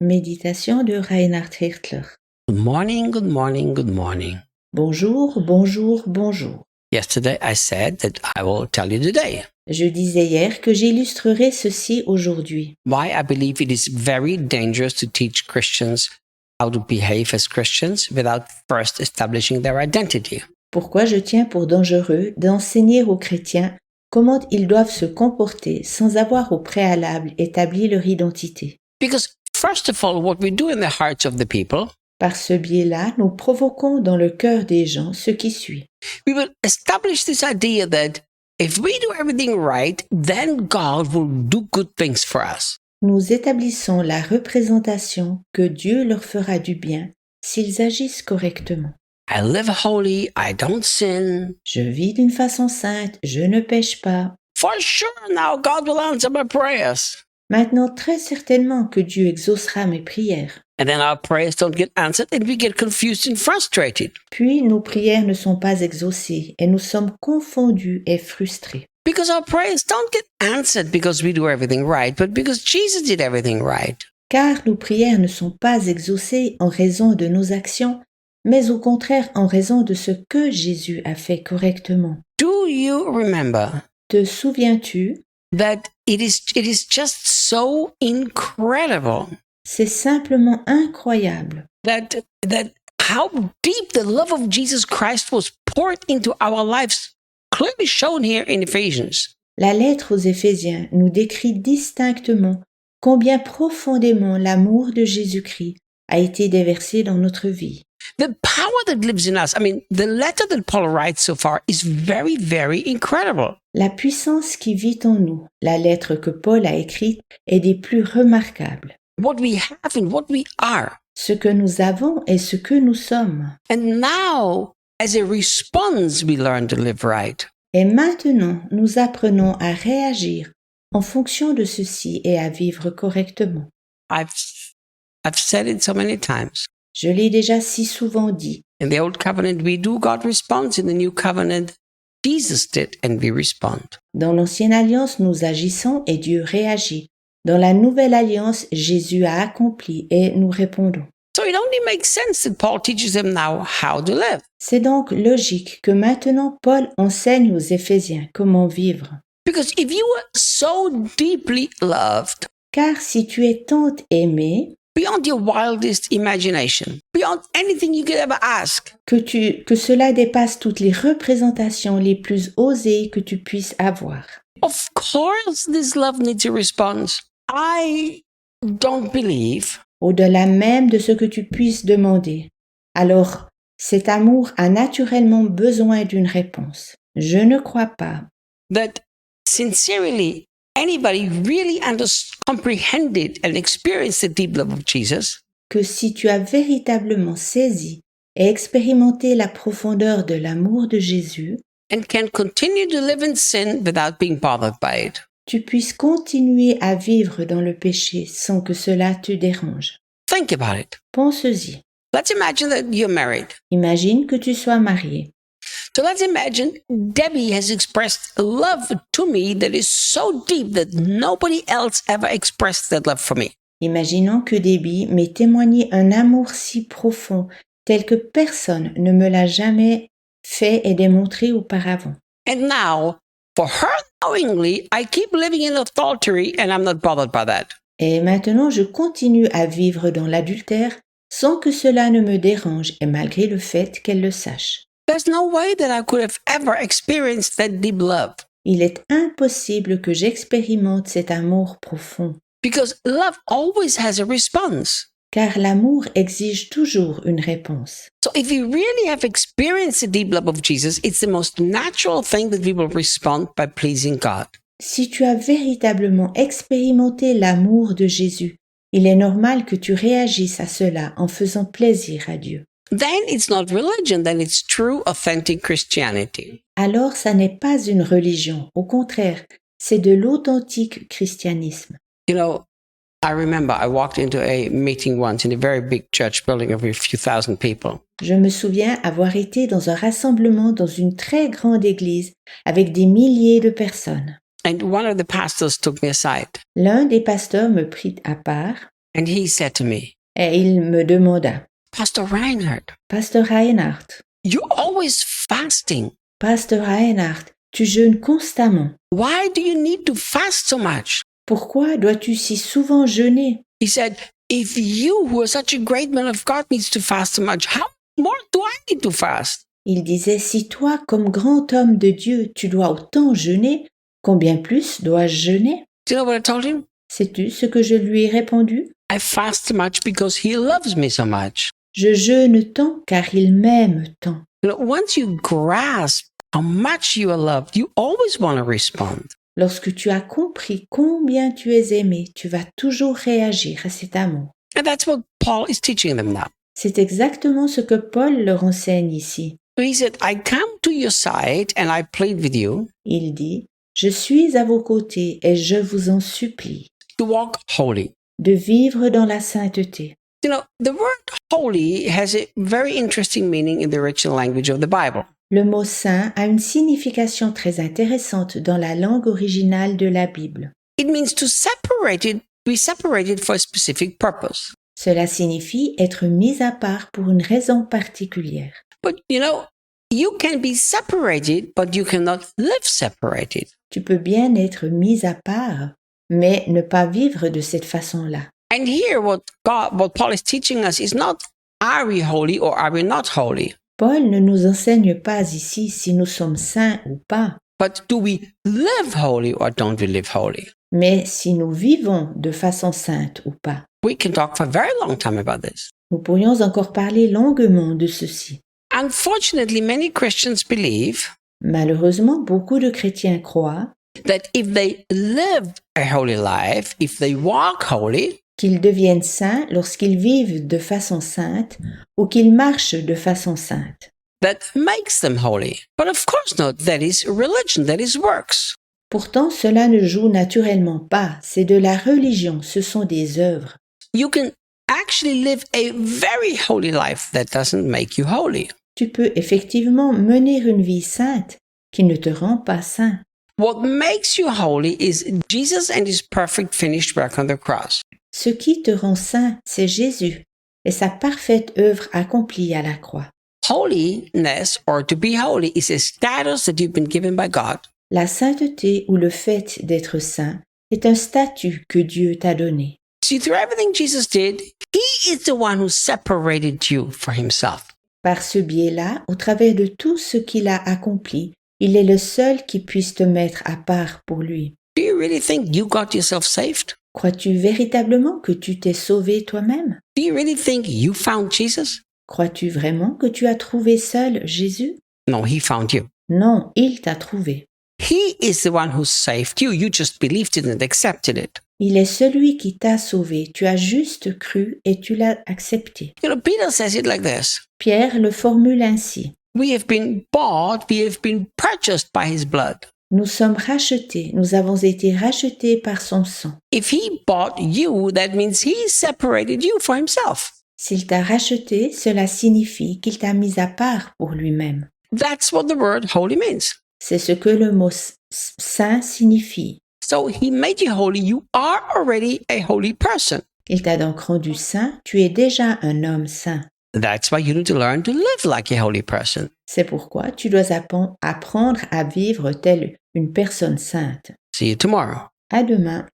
Méditation de Reinhard Hirtler. Good morning, good morning, good morning. Bonjour, bonjour, bonjour. Yesterday I said that I will tell you today Je disais hier que j'illustrerai ceci aujourd'hui. why I believe it is very dangerous to teach Christians how to behave as Christians without first establishing their identity. Pourquoi je tiens pour dangereux d'enseigner aux chrétiens comment ils doivent se comporter sans avoir au préalable établi leur identité. Because first of all, what we do in the hearts of the people, Par ce biais-là, nous provoquons dans le cœur des gens ce qui suit. we will establish this idea that if we do everything right, then God will do good things for us. Nous établissons la représentation que Dieu leur fera du bien s'ils agissent correctement. I live holy, I don't sin. Je vis d'une façon sainte, je ne pêche pas. For sure now God will answer my prayers. Maintenant, très certainement que Dieu exaucera mes prières. And then our prayers don't get answered and we get confused and frustrated. Puis nos prières ne sont pas exaucées et nous sommes confondus et frustrés. Because our prayers don't get answered because we do everything right, but because Jesus did everything right. Car nos prières ne sont pas exaucées en raison de nos actions, mais au contraire en raison de ce que Jésus a fait correctement. Do you remember Te souviens-tu? that it is just so incredible C'est simplement incroyable that how deep the love of Jesus Christ was poured into our lives, clearly shown here in Ephesians. La lettre aux Éphésiens nous décrit distinctement combien profondément l'amour de Jésus-Christ a été déversé dans notre vie. The power that lives in us, the letter that Paul writes so far is very, very incredible. La puissance qui vit en nous, la lettre que Paul a écrite, est des plus remarquables. What we have and what we are. Ce que nous avons et ce que nous sommes. And now, as a response, we learn to live right. Et maintenant, nous apprenons à réagir en fonction de ceci et à vivre correctement. I've said it so many times. Je l'ai déjà si souvent dit. In the old covenant, we do, God responds. In the new covenant, Jesus did, and we respond. Dans l'ancienne alliance, nous agissons et Dieu réagit. Dans la nouvelle alliance, Jésus a accompli et nous répondons. So it only makes sense that Paul teaches them now how to live. C'est donc logique que maintenant Paul enseigne aux Éphésiens comment vivre. Because if you were so deeply loved, Car si tu es tant aimé, beyond your wildest imagination, beyond anything you could ever ask, que cela dépasse toutes les représentations les plus osées que tu puisses avoir. of course this love needs a response. I don't believe Au-delà même de ce que tu puisses demander. Alors, cet amour a naturellement besoin d'une réponse. Je ne crois pas that sincerely anybody really comprehended and experienced the deep love of Jesus que si tu as véritablement saisi et expérimenté la profondeur de l'amour de Jésus, and can continue to live in sin without being bothered by it. tu puisses continuer à vivre dans le péché sans que cela te dérange. Think about it. Pense-y. Let's imagine that you're married. Imagine que tu sois marié. So let's imagine Debbie has expressed love to me that is so deep that nobody else ever expressed that love for me. Imaginons que Debbie m'ait témoigné un amour si profond, tel que personne ne me l'a jamais fait et démontré auparavant. And now, for her knowingly, I keep living in adultery and I'm not bothered by that. Et maintenant, je continue à vivre dans l'adultère sans que cela ne me dérange et malgré le fait qu'elle le sache. There's no way that I could have ever experienced that deep love. Il est impossible que j'expérimente cet amour profond, Because love always has a response. car l'amour exige toujours une réponse. So if we really have experienced the deep love of Jesus, it's the most natural thing that we will respond by pleasing God. Si tu as véritablement expérimenté l'amour de Jésus, il est normal que tu réagisses à cela en faisant plaisir à Dieu. Then it's not religion, then it's true, authentic Christianity. Alors, ça n'est pas une religion, au contraire, c'est de l'authentique christianisme. You know, I remember I walked into a meeting once in a very big church building of a few thousand people. Je me souviens avoir été dans un rassemblement dans une très grande église avec des milliers de personnes. And one of the pastors took me aside. L'un des pasteurs me prit à part And he said to me, Et il me demanda, Pastor Reinhard, Pasteur Reinhardt, you're always fasting. Pasteur Reinhardt, tu jeûnes constamment. Why do you need to fast so much? Pourquoi dois-tu si souvent jeûner? He said, if you, who are such a great man of God, needs to fast so much, how more do I need to fast? Il disait, si toi, comme grand homme de Dieu, tu dois autant jeûner, combien plus dois-je jeûner? Do you know what I told him? Sais-tu ce que je lui ai répondu? I fast much because he loves me so much. Je jeûne tant car il m'aime tant. You know, once you grasp how much you are loved, you always want to respond. Lorsque tu as compris combien tu es aimé, tu vas toujours réagir à cet amour. And that's what Paul is teaching them now. C'est exactement ce que Paul leur enseigne ici. So he said, I come to your side and I plead with you Il dit, je suis à vos côtés et je vous en supplie to walk holy. de vivre dans la sainteté. You know, the word holy has a very interesting meaning in the original language of the Bible. Le mot saint a une signification très intéressante dans la langue originale de la Bible. It means to separate it, be separated for a specific purpose. Cela signifie être mis à part pour une raison particulière. But you know, you can be separated, but you cannot live separated. Tu peux bien être mis à part, mais ne pas vivre de cette façon-là. And here, what Paul is teaching us is not, are we holy or are we not holy? Paul ne nous enseigne pas ici si nous sommes saints ou pas, But do we live holy or don't we live holy? mais si nous vivons de façon sainte ou pas. We can talk for a very long time about this. Nous pourrions encore parler longuement de ceci. Unfortunately, many Christians believe Malheureusement, beaucoup de chrétiens croient that if they live a holy life, if they walk holy, qu'ils deviennent saints lorsqu'ils vivent de façon sainte ou qu'ils marchent de façon sainte. that makes them holy. But of course not. That is religion, that is works. Pourtant, cela ne joue naturellement pas, c'est de la religion, ce sont des œuvres. You can actually live a very holy life that doesn't make you holy. Tu peux effectivement mener une vie sainte qui ne te rend pas saint. What makes you holy is Jesus and his perfect finished work on the cross. Ce qui te rend saint, c'est Jésus et sa parfaite œuvre accomplie à la croix. Holiness, or to be holy, is a status that you've been given by God. La sainteté ou le fait d'être saint est un statut que Dieu t'a donné. See, through everything Jesus did, he is the one who separated you for himself. Par ce biais-là, au travers de tout ce qu'il a accompli, il est le seul qui puisse te mettre à part pour lui. Do you really think you got yourself saved? Crois-tu véritablement que tu t'es sauvé toi-même? Do you really think you found Jesus? Crois-tu vraiment que tu as trouvé seul Jésus? No, he found you. Non, il t'a trouvé. He is the one who saved you. You just believed it and accepted it. Il est celui qui t'a sauvé. Tu as juste cru et tu l'as accepté. You know, Peter says it like this. Pierre le formule ainsi. We have been bought, we have been purchased by his blood. Nous sommes rachetés, nous avons été rachetés par son sang. If he bought you, that means he separated you for himself. S'il t'a racheté, cela signifie qu'il t'a mis à part pour lui-même. That's what the word holy means. C'est ce que le mot saint signifie. So he made you holy. You are already a holy person. Il t'a donc rendu saint, tu es déjà un homme saint. That's why you need to learn to live like a holy person. C'est pourquoi tu dois apprendre à vivre telle une personne sainte. See you tomorrow. À demain.